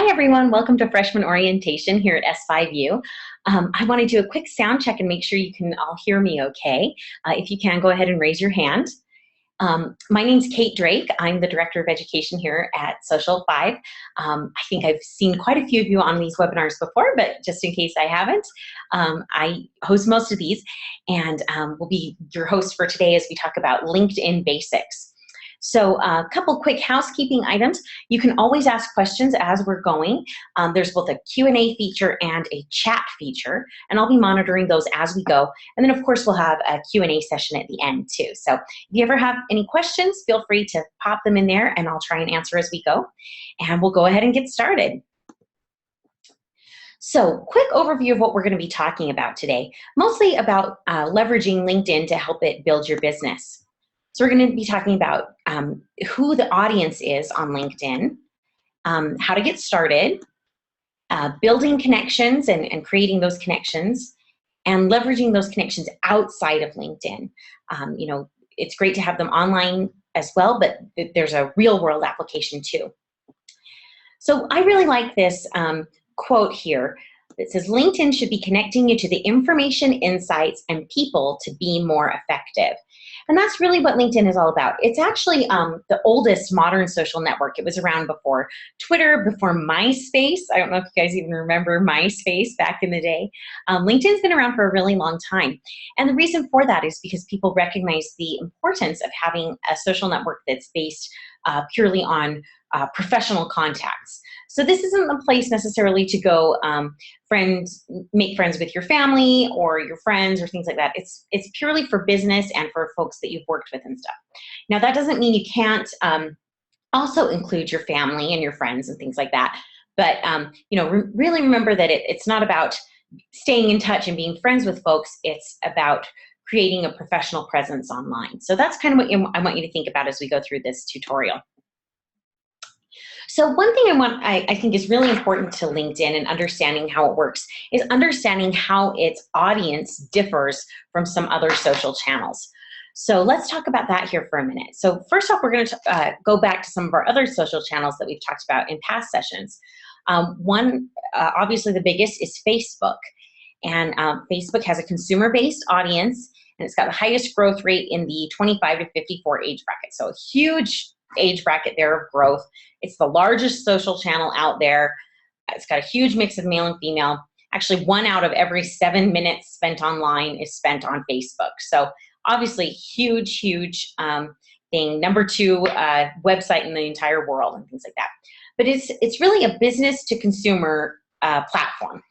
Hi everyone, welcome to Freshman Orientation here at S5U. I want to do a quick sound check and make sure you can all hear me okay. If you can, go ahead and raise your hand. My name's Kate Drake. I'm the Director of Education here at Social 5. I think I've seen quite a few of you on these webinars before, but just in case I haven't, I host most of these and will be your host for today as we talk about LinkedIn basics. So a couple quick housekeeping items. You can always ask questions as we're going. There's both a Q&A feature and a chat feature, and I'll be monitoring those as we go. And then of course we'll have a Q&A session at the end too. So if you ever have any questions, feel free to pop them in there and I'll try and answer as we go. And we'll go ahead and get started. So quick overview of what we're going to be talking about today, mostly about leveraging LinkedIn to help it build your business. So we're going to be talking about who the audience is on LinkedIn, how to get started, building connections and creating those connections, and leveraging those connections outside of LinkedIn. You know, it's great to have them online as well, but there's a real world application too. So I really like this quote here. It says, LinkedIn should be connecting you to the information, insights, and people to be more effective. And that's really what LinkedIn is all about. It's actually the oldest modern social network. It was around before Twitter, before MySpace. I don't know if you guys even remember MySpace back in the day. LinkedIn's been around for a really long time. And the reason for that is because people recognize the importance of having a social network that's based purely on professional contacts. So this isn't the place necessarily to go make friends with your family or your friends or things like that. It's purely for business and for folks that you've worked with and stuff. Now that doesn't mean you can't also include your family and your friends and things like that. But you know, really remember that it's not about staying in touch and being friends with folks. It's about creating a professional presence online. So that's kind of what I want you to think about as we go through this tutorial. So one thing I think is really important to LinkedIn and understanding how it works is understanding how its audience differs from some other social channels. So let's talk about that here for a minute. So first off, we're going to go back to some of our other social channels that we've talked about in past sessions. One, obviously the biggest, is Facebook. And Facebook has a consumer-based audience, and it's got the highest growth rate in the 25 to 54 age bracket. So a huge age bracket there of growth. It's the largest social channel out there. It's got a huge mix of male and female. Actually, 1 out of every 7 minutes spent online is spent on Facebook. So obviously huge thing. Number 2 website in the entire world and things like that. But it's really a business to consumer platform.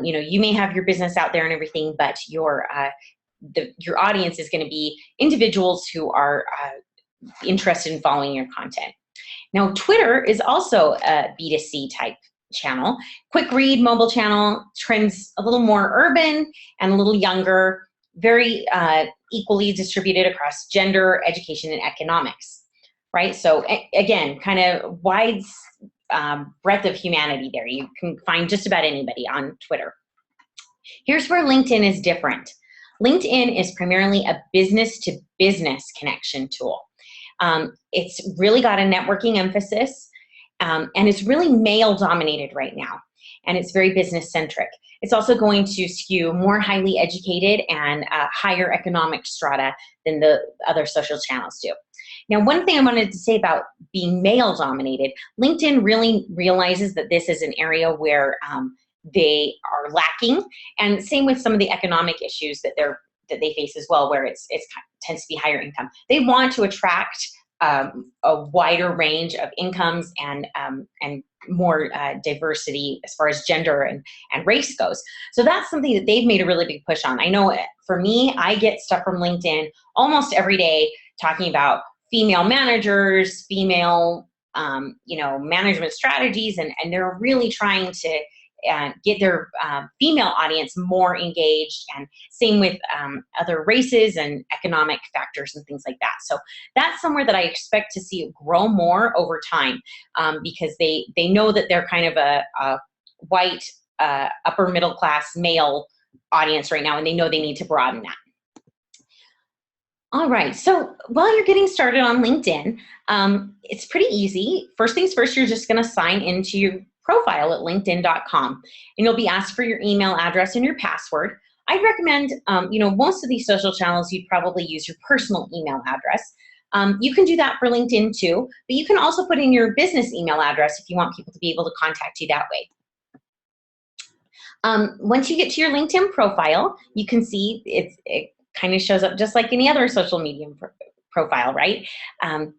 You know, you may have your business out there and everything, but your audience is going to be individuals who are interested in following your content. Now, Twitter is also a B2C type channel. Quick read mobile channel, trends a little more urban and a little younger, very equally distributed across gender, education, and economics, right? So again, kind of wide breadth of humanity there. You can find just about anybody on Twitter. Here's where LinkedIn is different. LinkedIn is primarily a business-to-business connection tool. It's really got a networking emphasis, and it's really male-dominated right now, and it's very business-centric. It's also going to skew more highly educated and higher economic strata than the other social channels do. Now, one thing I wanted to say about being male-dominated, LinkedIn really realizes that this is an area where they are lacking, and same with some of the economic issues that they face as well, where it tends to be higher income. They want to attract a wider range of incomes and more diversity as far as gender and race goes. So that's something that they've made a really big push on. I know for me, I get stuff from LinkedIn almost every day talking about female managers, female you know, management strategies, and they're really trying to get their female audience more engaged, and same with other races and economic factors and things like that. So that's somewhere that I expect to see it grow more over time, because they know that they're kind of a white upper middle class male audience right now, and they know they need to broaden that. All right, so while you're getting started on LinkedIn, it's pretty easy. First things first, you're just gonna sign into profile at linkedin.com, and you'll be asked for your email address and your password. I'd recommend, most of these social channels, you'd probably use your personal email address. You can do that for LinkedIn too, but you can also put in your business email address if you want people to be able to contact you that way. Once you get to your LinkedIn profile, you can see it kind of shows up just like any other social media profile, right?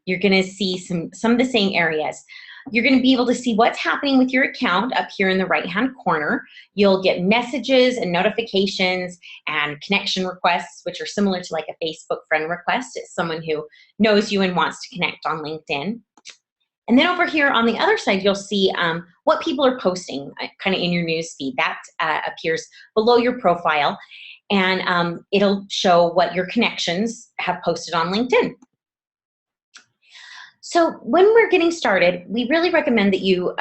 You're going to see some of the same areas. You're going to be able to see what's happening with your account up here in the right-hand corner. You'll get messages and notifications and connection requests, which are similar to like a Facebook friend request. It's someone who knows you and wants to connect on LinkedIn. And then over here on the other side, you'll see what people are posting kind of in your news feed. That appears below your profile, and it'll show what your connections have posted on LinkedIn. So when we're getting started, we really recommend that you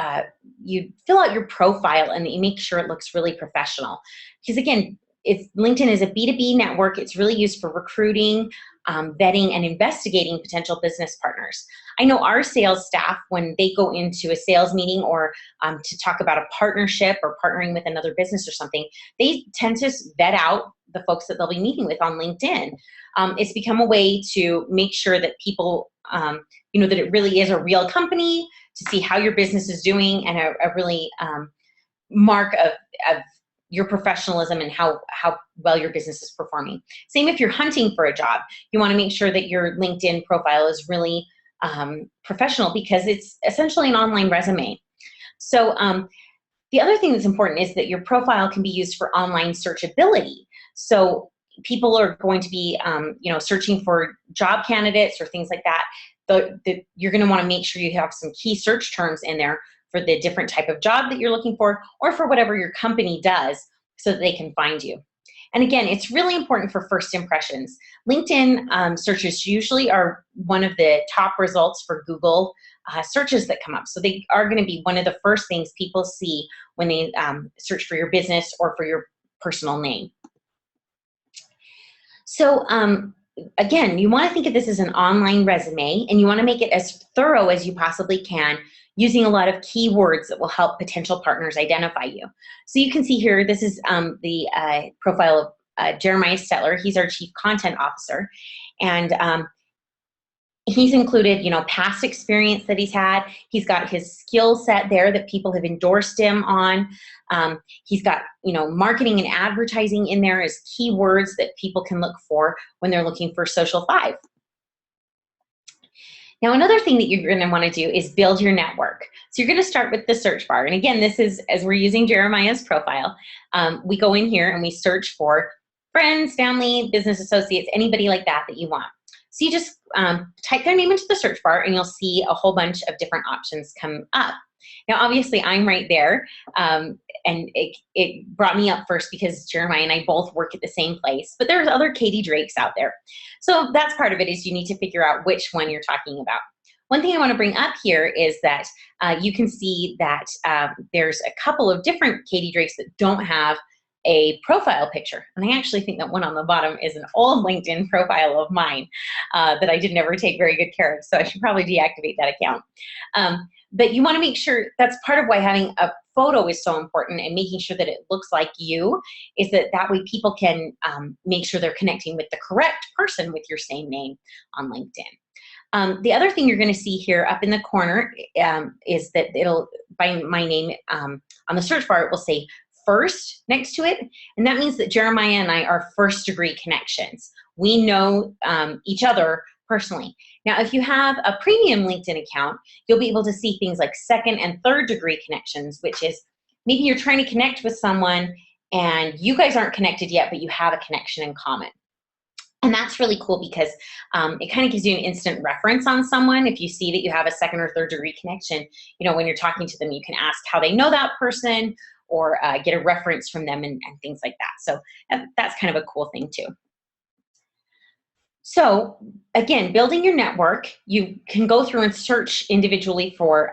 fill out your profile and that you make sure it looks really professional. Because again, if LinkedIn is a B2B network, it's really used for recruiting, vetting, and investigating potential business partners. I know our sales staff, when they go into a sales meeting or to talk about a partnership or partnering with another business or something, they tend to vet out the folks that they'll be meeting with on LinkedIn. It's become a way to make sure that people, that it really is a real company, to see how your business is doing, and a really mark of your professionalism and how well your business is performing. Same if you're hunting for a job. You want to make sure that your LinkedIn profile is really professional, because it's essentially an online resume. So the other thing that's important is that your profile can be used for online searchability. So people are going to be searching for job candidates or things like that. You're going to want to make sure you have some key search terms in there for the different type of job that you're looking for, or for whatever your company does, so that they can find you. And again, it's really important for first impressions. LinkedIn searches usually are one of the top results for Google searches that come up. So they are going to be one of the first things people see when they search for your business or for your personal name. So again, you want to think of this as an online resume, and you want to make it as thorough as you possibly can, using a lot of keywords that will help potential partners identify you. So you can see here, this is the profile of Jeremiah Stetler. He's our Chief Content Officer. And he's included, past experience that he's had. He's got his skill set there that people have endorsed him on. He's got, marketing and advertising in there as keywords that people can look for when they're looking for Social 5. Now, another thing that you're going to want to do is build your network. So you're going to start with the search bar. And again, this is, as we're using Jeremiah's profile, we go in here and we search for friends, family, business associates, anybody like that you want. So you just type their name into the search bar, and you'll see a whole bunch of different options come up. Now, obviously, I'm right there, and it brought me up first because Jeremiah and I both work at the same place, but there's other Katie Drakes out there. So that's part of it, is you need to figure out which one you're talking about. One thing I want to bring up here is that you can see that there's a couple of different Katie Drakes that don't have a profile picture. And I actually think that one on the bottom is an old LinkedIn profile of mine that I didn't ever take very good care of. So I should probably deactivate that account. But you want to make sure, that's part of why having a photo is so important, and making sure that it looks like you, is that way people can make sure they're connecting with the correct person with your same name on LinkedIn. The other thing you're going to see here up in the corner is that it'll, by my name on the search bar, it will say first next to it. And that means that Jeremiah and I are first degree connections. We know each other personally. Now, if you have a premium LinkedIn account, you'll be able to see things like second and third degree connections, which is maybe you're trying to connect with someone and you guys aren't connected yet, but you have a connection in common. And that's really cool, because it kind of gives you an instant reference on someone. If you see that you have a second or third degree connection, when you're talking to them, you can ask how they know that person, or get a reference from them and things like that. So that's kind of a cool thing too. So again, building your network, you can go through and search individually for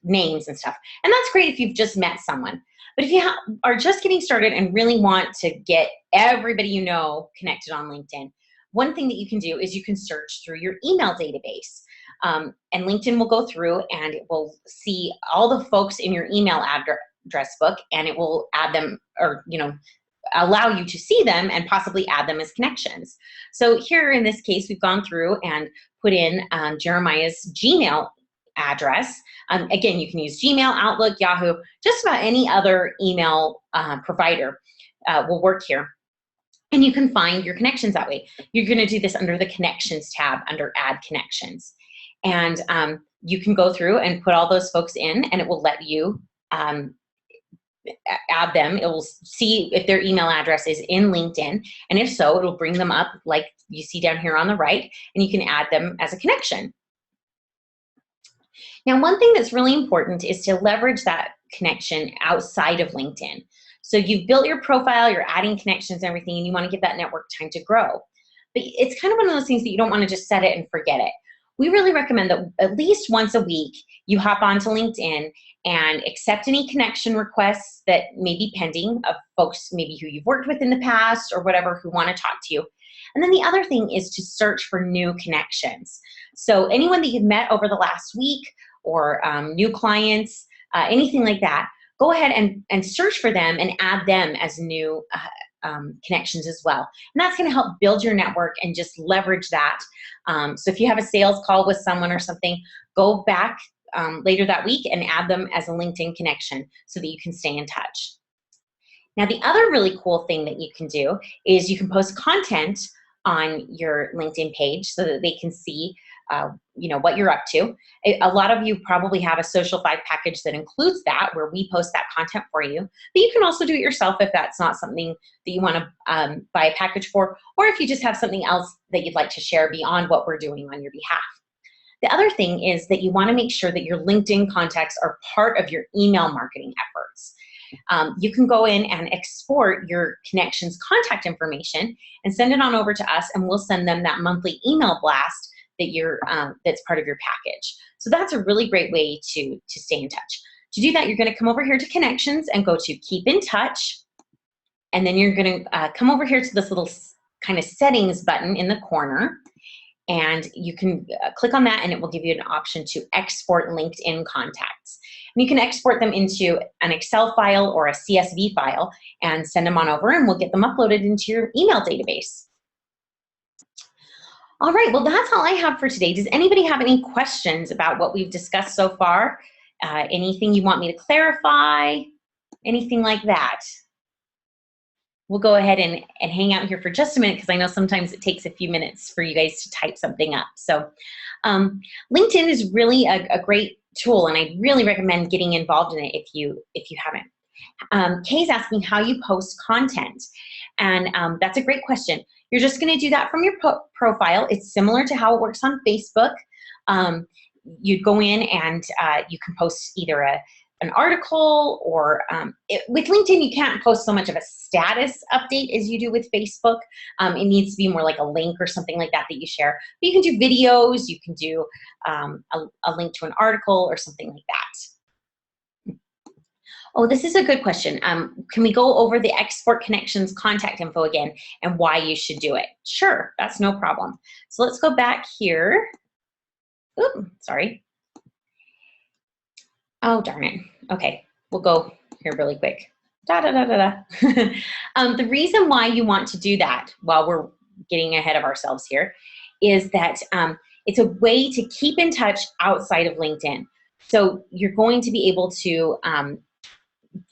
names and stuff. And that's great if you've just met someone. But if you are just getting started and really want to get everybody you know connected on LinkedIn, one thing that you can do is you can search through your email database. And LinkedIn will go through and it will see all the folks in your email address book, and it will add them, or allow you to see them and possibly add them as connections. So here in this case, we've gone through and put in Jeremiah's Gmail address. Again, you can use Gmail, Outlook, Yahoo, just about any other email provider will work here. And you can find your connections that way. You're going to do this under the Connections tab under Add Connections. And you can go through and put all those folks in, and it will let you add them. It will see if their email address is in LinkedIn, and if so, it'll bring them up like you see down here on the right, and you can add them as a connection. Now, one thing that's really important is to leverage that connection outside of LinkedIn. So you've built your profile, you're adding connections and everything, and you want to give that network time to grow. But it's kind of one of those things that you don't want to just set it and forget it. We really recommend that at least once a week, you hop onto LinkedIn and accept any connection requests that may be pending of folks maybe who you've worked with in the past or whatever who want to talk to you. And then the other thing is to search for new connections. So anyone that you've met over the last week, or new clients, anything like that, go ahead and search for them and add them as new connections as well. And that's going to help build your network and just leverage that. So if you have a sales call with someone or something, go back later that week and add them as a LinkedIn connection so that you can stay in touch. Now, the other really cool thing that you can do is you can post content on your LinkedIn page so that they can see what you're up to. A lot of you probably have a Social 5 package that includes that, where we post that content for you. But you can also do it yourself if that's not something that you want to buy a package for, or if you just have something else that you'd like to share beyond what we're doing on your behalf. The other thing is that you want to make sure that your LinkedIn contacts are part of your email marketing efforts. You can go in and export your connections contact information and send it on over to us, and we'll send them that monthly email blast that that's part of your package. So that's a really great way to stay in touch. To do that, you're going to come over here to Connections and go to Keep in Touch, and then you're going to come over here to this little kind of settings button in the corner, and you can click on that, and it will give you an option to export LinkedIn contacts. And you can export them into an Excel file or a CSV file and send them on over, and we'll get them uploaded into your email database. All right, well, that's all I have for today. Does anybody have any questions about what we've discussed so far? Anything you want me to clarify? Anything like that? We'll go ahead and hang out here for just a minute, because I know sometimes it takes a few minutes for you guys to type something up. So LinkedIn is really a great tool, and I really recommend getting involved in it if you haven't. Kay's asking how you post content, and that's a great question. You're just going to do that from your profile. It's similar to how it works on Facebook. You'd go in and you can post either an article, or with LinkedIn, you can't post so much of a status update as you do with Facebook. It needs to be more like a link or something like that you share. But you can do videos, you can do a link to an article or something like that. Oh, this is a good question. Can we go over the export connections contact info again and why you should do it? Sure, that's no problem. So let's go back here. Ooh, sorry. Oh, darn it. Okay, we'll go here really quick. The reason why you want to do that, while we're getting ahead of ourselves here, is that it's a way to keep in touch outside of LinkedIn. So you're going to be able to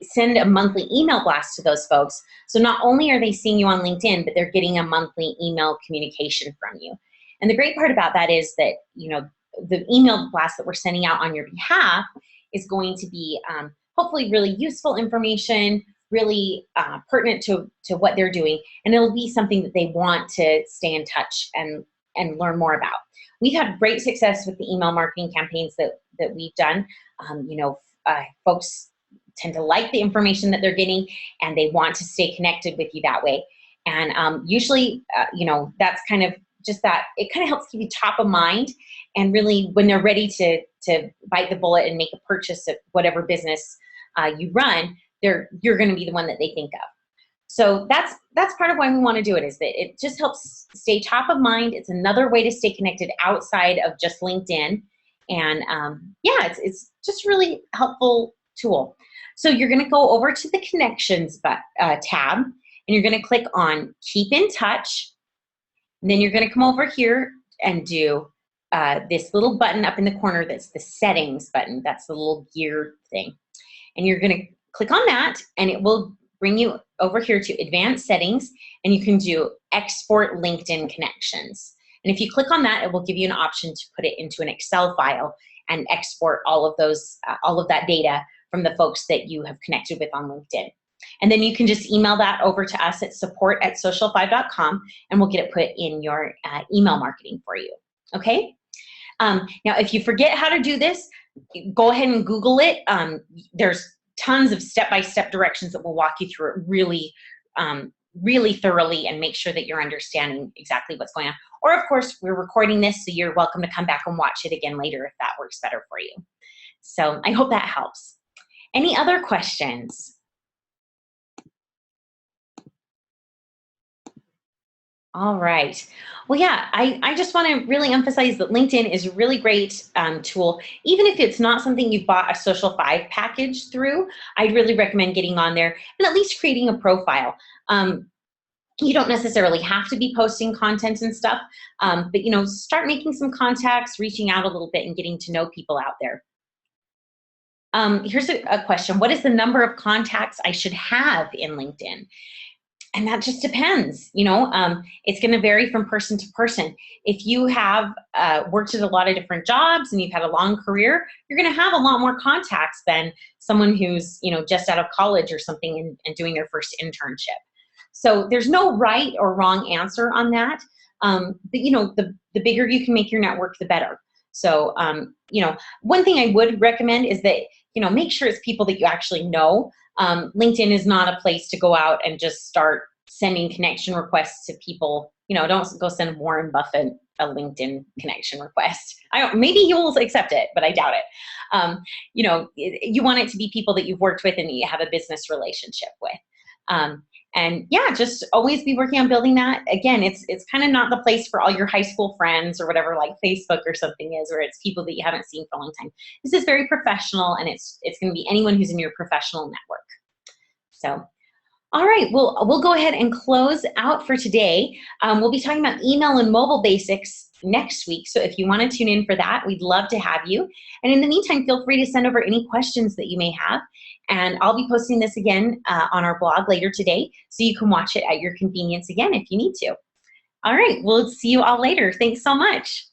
send a monthly email blast to those folks. So not only are they seeing you on LinkedIn, but they're getting a monthly email communication from you. And the great part about that is that, the email blast that we're sending out on your behalf is going to be hopefully really useful information, really pertinent to what they're doing, and it'll be something that they want to stay in touch and learn more about. We've had great success with the email marketing campaigns that we've done. Folks tend to like the information that they're getting, and they want to stay connected with you that way. And usually, that's kind of just that. It kind of helps keep you top of mind, and really, when they're ready to bite the bullet and make a purchase of whatever business you run, you're going to be the one that they think of. So that's part of why we want to do it, is that it just helps stay top of mind. It's another way to stay connected outside of just LinkedIn. And yeah, it's just really helpful tool. So you're going to go over to the connections tab, and you're going to click on keep in touch. And then you're going to come over here and do this little button up in the corner that's the settings button. That's the little gear thing. And you're going to click on that, and it will bring you over here to advanced settings, and you can do export LinkedIn connections. And if you click on that, it will give you an option to put it into an Excel file and export all of those, all of that data from the folks that you have connected with on LinkedIn. And then you can just email that over to us at support@social5.com, and we'll get it put in your email marketing for you, okay? Now, if you forget how to do this, go ahead and Google it. There's tons of step-by-step directions that will walk you through it really, really thoroughly, and make sure that you're understanding exactly what's going on. Or, of course, we're recording this, so you're welcome to come back and watch it again later if that works better for you. So I hope that helps. Any other questions? All right. Well, yeah, I just want to really emphasize that LinkedIn is a really great tool. Even if it's not something you've bought a Social 5 package through, I'd really recommend getting on there and at least creating a profile. You don't necessarily have to be posting content and stuff, but you know, start making some contacts, reaching out a little bit, and getting to know people out there. Here's a question. What is the number of contacts I should have in LinkedIn? And that just depends, you know, it's going to vary from person to person. If you have worked at a lot of different jobs and you've had a long career, you're going to have a lot more contacts than someone who's, you know, just out of college or something and doing their first internship. So there's no right or wrong answer on that. But, you know, the bigger you can make your network, the better. So, you know, one thing I would recommend is that, you know, make sure it's people that you actually know. LinkedIn is not a place to go out and just start sending connection requests to people. You know, don't go send Warren Buffett a LinkedIn connection request. Maybe he will accept it, but I doubt it. You know, you want it to be people that you've worked with and that you have a business relationship with. And yeah, just always be working on building that. Again, it's kind of not the place for all your high school friends or whatever, like Facebook or something is, where it's people that you haven't seen for a long time. This is very professional, and it's going to be anyone who's in your professional network. So, all right, we'll go ahead and close out for today. We'll be talking about email and mobile basics next week. So if you want to tune in for that, we'd love to have you. And in the meantime, feel free to send over any questions that you may have. And I'll be posting this again on our blog later today, so you can watch it at your convenience again if you need to. All right, we'll see you all later. Thanks so much.